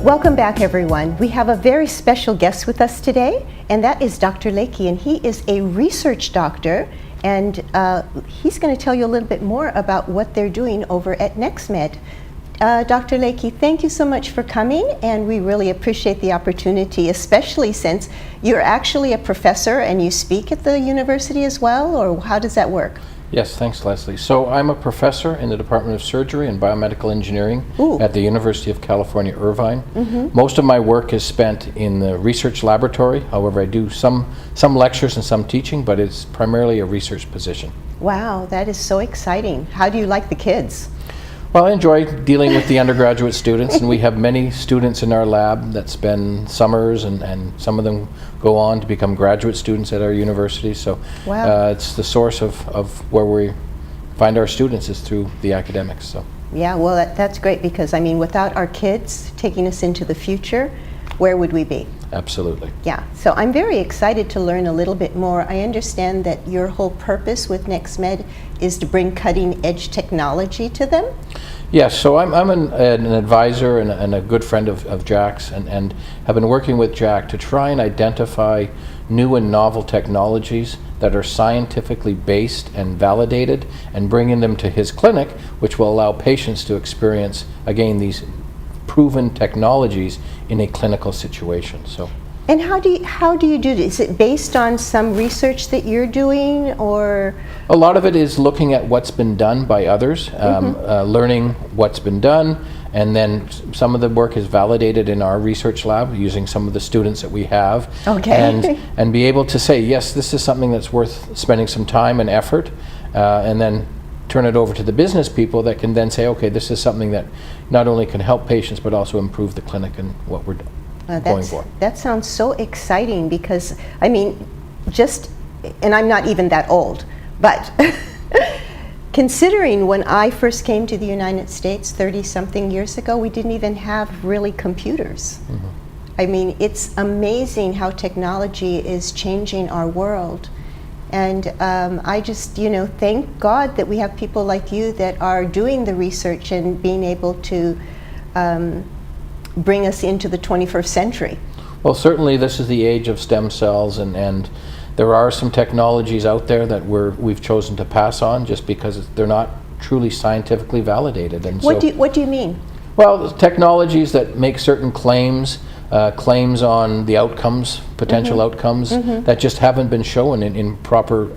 Welcome back, everyone. We have a very special guest with us today, and that is Dr. Lakey, and he is a research doctor, and he's going to tell you a little bit more about what they're doing over at NextMed. Dr. Lakey, thank you so much for coming, and we really appreciate the opportunity, especially since you're actually a professor and you speak at the university as well, or how does that work? Yes, thanks, Leslie. So I'm a professor in the Department of Surgery and Biomedical Engineering at the University of California, Irvine. Most of my work is spent in the research laboratory. However, I do some lectures and some teaching, but it's primarily a research position. Wow, that is so exciting. How do you like the kids? Well, I enjoy dealing with the undergraduate students, and we have many students in our lab that spend summers, and some of them go on to become graduate students at our university. So it's the source of where we find our students is through the academics. So. Yeah, well, that's great, because I mean, without our kids taking us into the future, where would we be? Absolutely. Yeah, so I'm very excited to learn a little bit more. I understand that your whole purpose with NextMed is to bring cutting edge technology to them? Yes, so I'm an advisor and a good friend of Jack's, and have been working with Jack to try and identify new and novel technologies that are scientifically based and validated, and bringing them to his clinic, which will allow patients to experience, again, these proven technologies in a clinical situation. So. And how do you do this? Is it based on some research that you're doing, or? A lot of it is looking at what's been done by others, learning what's been done, and then some of the work is validated in our research lab using some of the students that we have. Okay. And be able to say, yes, this is something that's worth spending some time and effort, and then turn it over to the business people that can then say, okay, this is something that not only can help patients but also improve the clinic and what we're going for. That sounds so exciting, because I mean, and I'm not even that old, but considering when I first came to the United States 30-something years ago, we didn't even have really computers. I mean, it's amazing how technology is changing our world. And I just, thank God that we have people like you that are doing the research and being able to bring us into the 21st century. Well, certainly this is the age of stem cells, and there are some technologies out there that we've chosen to pass on just because they're not truly scientifically validated. And what do you mean? Well, technologies that make certain claims on the outcomes, potential outcomes, that just haven't been shown in proper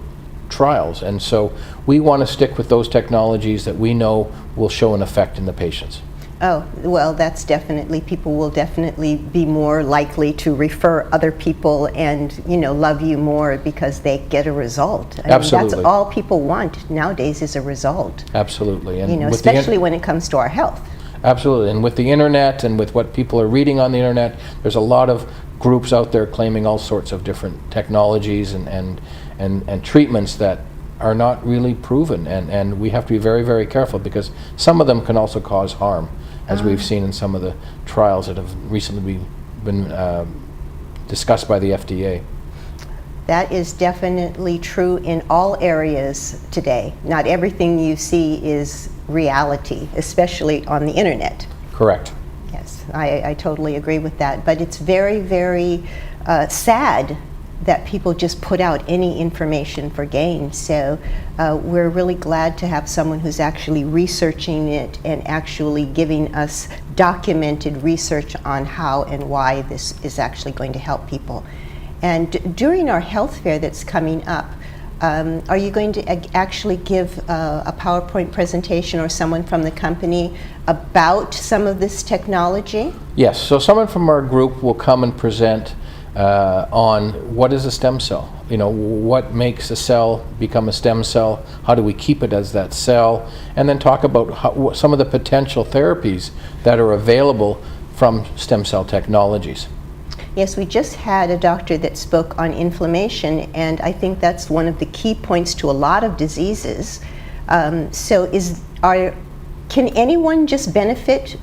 trials. And so we want to stick with those technologies that we know will show an effect in the patients. Oh, well, that's definitely, people will definitely be more likely to refer other people and, love you more because they get a result. I Absolutely. mean, that's all people want nowadays, is a result. Absolutely. And especially when it comes to our health. Absolutely, and with the internet and with what people are reading on the internet, there's a lot of groups out there claiming all sorts of different technologies and treatments that are not really proven, and we have to be very, very careful, because some of them can also cause harm, as we've seen in some of the trials that have recently been discussed by the FDA. That is definitely true in all areas today. Not everything you see is reality, especially on the internet. Correct. Yes, I totally agree with that. But it's very, very sad that people just put out any information for gain. So we're really glad to have someone who's actually researching it and actually giving us documented research on how and why this is actually going to help people. And during our health fair that's coming up, are you going to actually give a PowerPoint presentation, or someone from the company, about some of this technology? Yes, so someone from our group will come and present on what is a stem cell. What makes a cell become a stem cell, how do we keep it as that cell, and then talk about some of the potential therapies that are available from stem cell technologies. Yes, we just had a doctor that spoke on inflammation, and I think that's one of the key points to a lot of diseases. Can anyone just benefit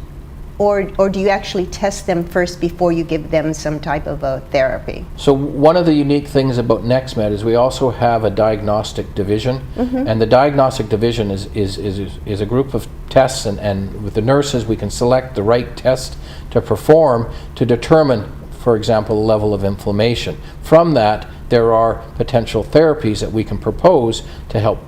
Or do you actually test them first before you give them some type of a therapy? So one of the unique things about NextMed is we also have a diagnostic division, and the diagnostic division is a group of tests, and with the nurses we can select the right test to perform to determine, for example, the level of inflammation. From that, there are potential therapies that we can propose to help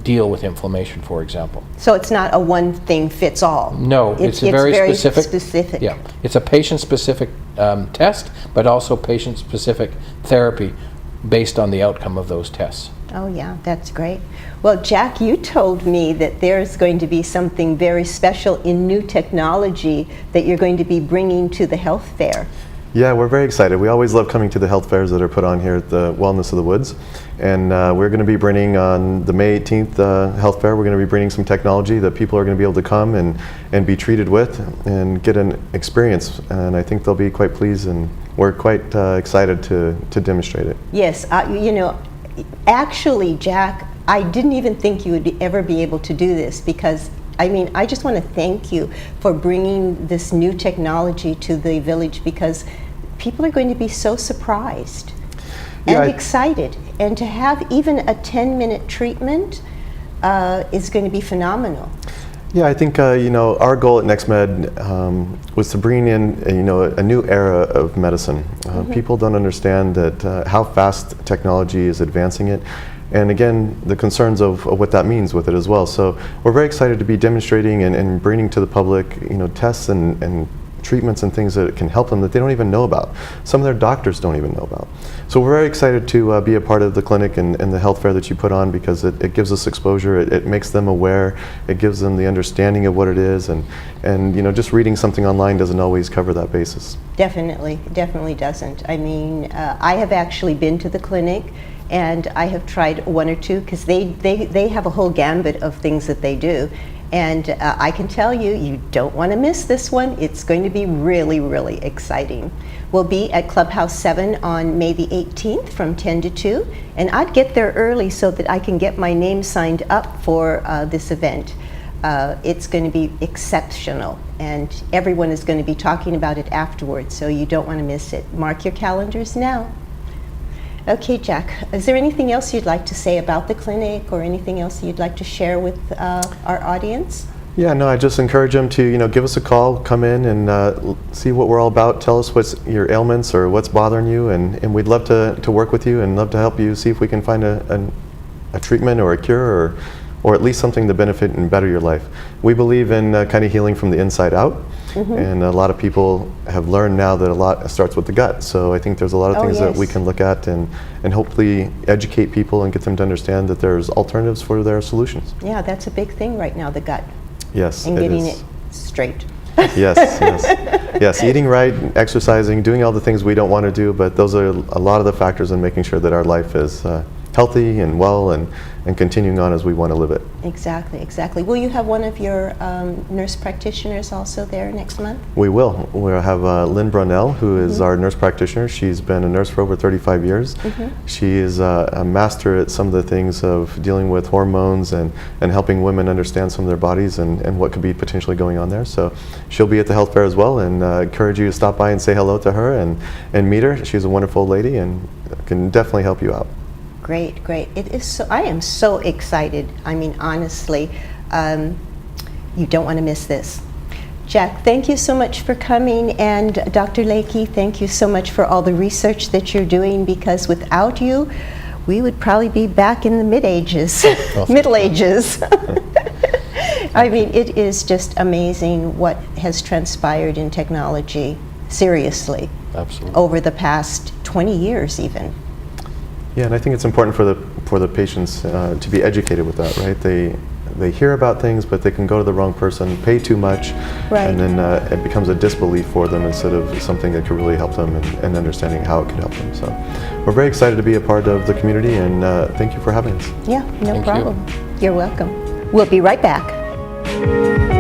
deal with inflammation, for example. So it's not a one thing fits all. No, it's a very specific. Yeah, it's a patient-specific test, but also patient-specific therapy based on the outcome of those tests. Oh yeah, that's great. Well, Jack, you told me that there's going to be something very special in new technology that you're going to be bringing to the health fair. Yeah, we're very excited. We always love coming to the health fairs that are put on here at the Wellness of the Woods. And we're going to be bringing on the May 18th health fair, we're going to be bringing some technology that people are going to be able to come and be treated with and get an experience. And I think they'll be quite pleased, and we're quite excited to demonstrate it. Yes, you know, actually, Jack, I didn't even think you would ever be able to do this, because I mean, I just want to thank you for bringing this new technology to the village, because people are going to be so surprised and excited. And to have even a 10-minute treatment is going to be phenomenal. Yeah, I think you know, our goal at NextMed was to bring in a new era of medicine. People don't understand that how fast technology is advancing it. And again, the concerns of what that means with it as well. So we're very excited to be demonstrating and bringing to the public, tests and treatments and things that can help them that they don't even know about. Some of their doctors don't even know about. So we're very excited to be a part of the clinic and the health fair that you put on, because it gives us exposure, it makes them aware, it gives them the understanding of what it is, and just reading something online doesn't always cover that basis. Definitely doesn't. I mean, I have actually been to the clinic, and I have tried one or two, because they have a whole gambit of things that they do. And I can tell you, you don't want to miss this one. It's going to be really, really exciting. We'll be at Clubhouse 7 on May the 18th from 10 to 2. And I'd get there early so that I can get my name signed up for this event. It's going to be exceptional, and everyone is going to be talking about it afterwards, so you don't want to miss it. Mark your calendars now. Okay, Jack, is there anything else you'd like to say about the clinic, or anything else you'd like to share with our audience? Yeah, no, I just encourage them to give us a call, come in and see what we're all about. Tell us what's your ailments or what's bothering you, and we'd love to work with you and love to help you see if we can find a treatment or a cure, or at least something to benefit and better your life. We believe in kind of healing from the inside out. And a lot of people have learned now that a lot starts with the gut. So I think there's a lot of things that we can look at and hopefully educate people and get them to understand that there's alternatives for their solutions. Yeah, that's a big thing right now, the gut. Yes, and getting it straight. Yes, eating right, exercising, doing all the things we don't want to do, but those are a lot of the factors in making sure that our life is healthy and well and continuing on as we want to live it. Exactly. Will you have one of your nurse practitioners also there next month? We will. We'll have Lynn Brunell, who is our nurse practitioner. She's been a nurse for over 35 years. She is a master at some of the things of dealing with hormones and helping women understand some of their bodies and what could be potentially going on there. So she'll be at the health fair as well, and encourage you to stop by and say hello to her and meet her. She's a wonderful lady and can definitely help you out. Great. It is so. I am so excited. I mean, honestly, you don't want to miss this. Jack, thank you so much for coming, and Dr. Lakey, thank you so much for all the research that you're doing, because without you, we would probably be back in the Middle Ages. I mean, it is just amazing what has transpired in technology, seriously. Absolutely. Over the past 20 years even. Yeah, and I think it's important for the patients to be educated with that, right? They hear about things, but they can go to the wrong person, pay too much, and then it becomes a disbelief for them instead of something that could really help them and understanding how it could help them. So we're very excited to be a part of the community, and thank you for having us. Yeah, no Thank problem. You're welcome. We'll be right back.